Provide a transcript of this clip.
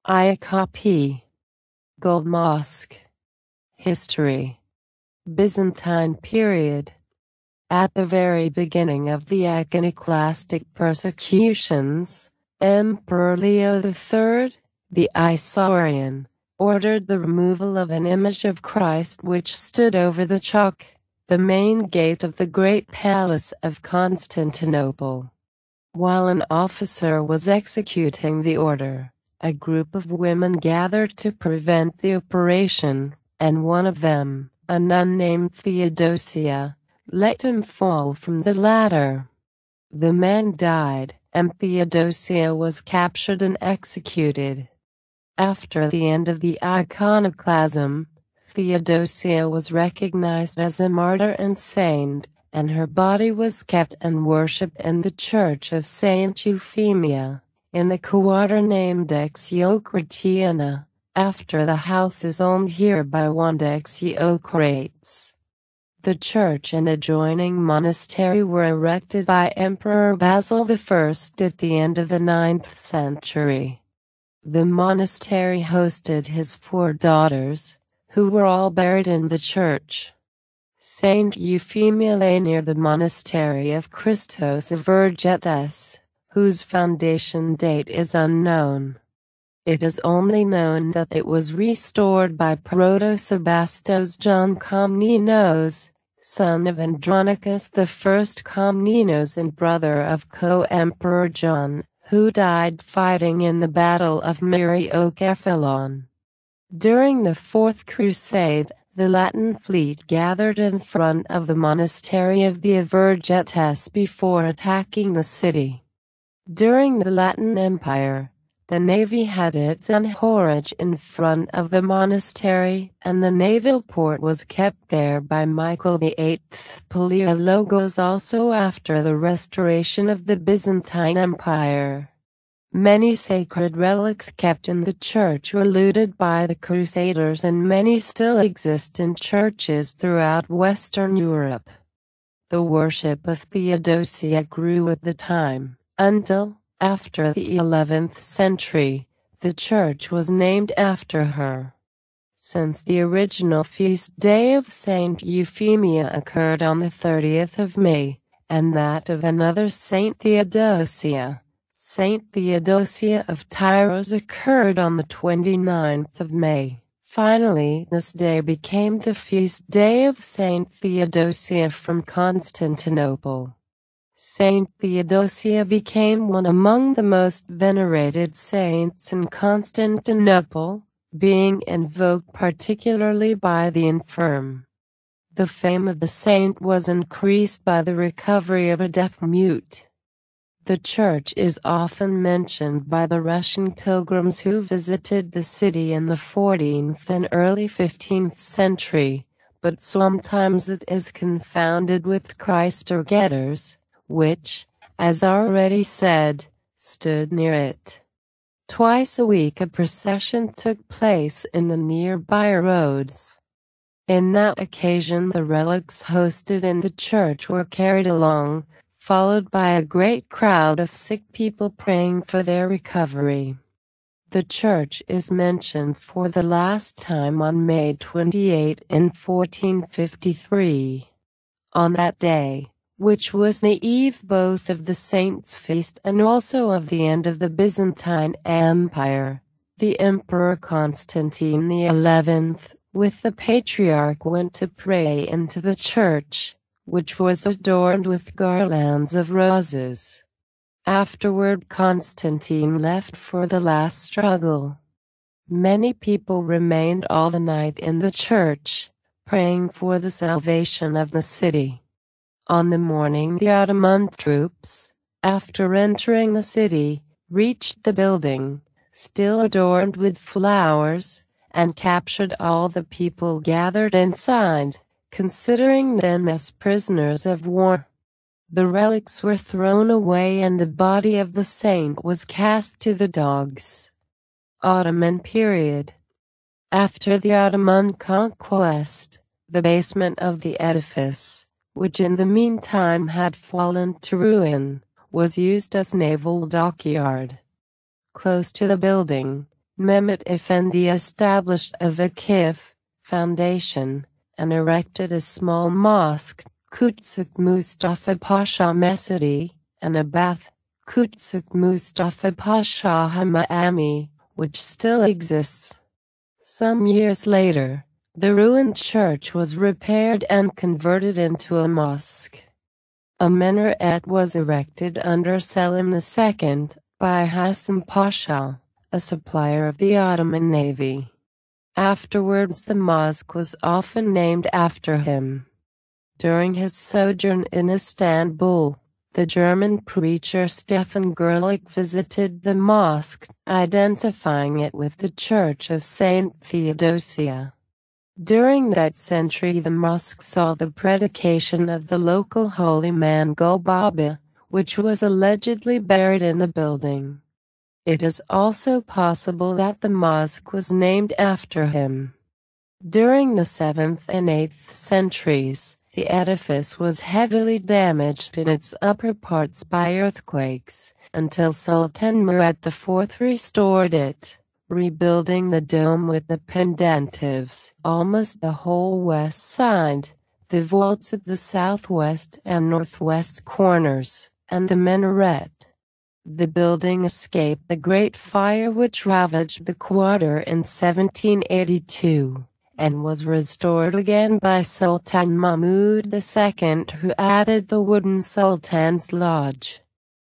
Ayakapi. Gul Mosque. History. Byzantine period. At the very beginning of the iconoclastic persecutions, Emperor Leo III, the Isaurian, ordered the removal of an image of Christ which stood over the Chok, the main gate of the great palace of Constantinople. While an officer was executing the order, a group of women gathered to prevent the operation, and one of them, a nun named Theodosia, let him fall from the ladder. The man died, and Theodosia was captured and executed. After the end of the iconoclasm, Theodosia was recognized as a martyr and saint, and her body was kept and worshipped in the church of Saint Euphemia, in the quarter named Exiocratiana, after the houses owned here by one Exiocrates. The church and adjoining monastery were erected by Emperor Basil I at the end of the 9th century. The monastery hosted his 4 daughters, who were all buried in the church. Saint Euphemia lay near the monastery of Christos of Vergetes, whose foundation date is unknown. It is only known that it was restored by Proto-Sebastos John Komnenos, son of Andronicus I Komnenos and brother of co-emperor John, who died fighting in the Battle of Myriokephalon. During the Fourth Crusade, the Latin fleet gathered in front of the monastery of the Vergetes before attacking the city. During the Latin Empire, the navy had its anchorage in front of the monastery, and the naval port was kept there by Michael VIII Palaiologos also after the restoration of the Byzantine Empire. Many sacred relics kept in the church were looted by the Crusaders, and many still exist in churches throughout Western Europe. The worship of Theodosia grew with the time, until, after the 11th century, the church was named after her. Since the original feast day of Saint Euphemia occurred on the 30th of May, and that of another Saint Theodosia, Saint Theodosia of Tyros, occurred on the 29th of May. Finally, this day became the feast day of Saint Theodosia from Constantinople. Saint Theodosia became one among the most venerated saints in Constantinople, being invoked particularly by the infirm. The fame of the saint was increased by the recovery of a deaf mute. The church is often mentioned by the Russian pilgrims who visited the city in the 14th and early 15th century, but sometimes it is confounded with Christ-or-Getters, which, as already said, stood near it. Twice a week a procession took place in the nearby roads. In that occasion the relics hosted in the church were carried along, followed by a great crowd of sick people praying for their recovery. The church is mentioned for the last time on May 28 in 1453. On that day, which was the eve both of the saint's feast and also of the end of the Byzantine Empire, the Emperor Constantine XI, with the Patriarch, went to pray into the church, which was adorned with garlands of roses. Afterward Constantine left for the last struggle. Many people remained all the night in the church, praying for the salvation of the city. On the morning the Ottoman troops, after entering the city, reached the building, still adorned with flowers, and captured all the people gathered inside, considering them as prisoners of war. The relics were thrown away and the body of the saint was cast to the dogs. Ottoman period. After the Ottoman conquest, the basement of the edifice, which in the meantime had fallen to ruin, was used as naval dockyard. Close to the building, Mehmet Efendi established a vakif foundation and erected a small mosque, Küçük Mustafa Pasha Mescidi, and a bath, Küçük Mustafa Pasha Hamami, which still exists. Some years later, the ruined church was repaired and converted into a mosque. A minaret was erected under Selim II by Hasan Pasha, a supplier of the Ottoman Navy. Afterwards the mosque was often named after him. During his sojourn in Istanbul, the German preacher Stefan Gerlich visited the mosque, identifying it with the Church of Saint Theodosia. During that century the mosque saw the predication of the local holy man Gul Baba, which was allegedly buried in the building. It is also possible that the mosque was named after him. During the 7th and 8th centuries, the edifice was heavily damaged in its upper parts by earthquakes, until Sultan Murad IV restored it, rebuilding the dome with the pendentives, almost the whole west side, the vaults at the southwest and northwest corners, and the minaret. The building escaped the Great Fire which ravaged the quarter in 1782, and was restored again by Sultan Mahmud II, who added the wooden Sultan's Lodge.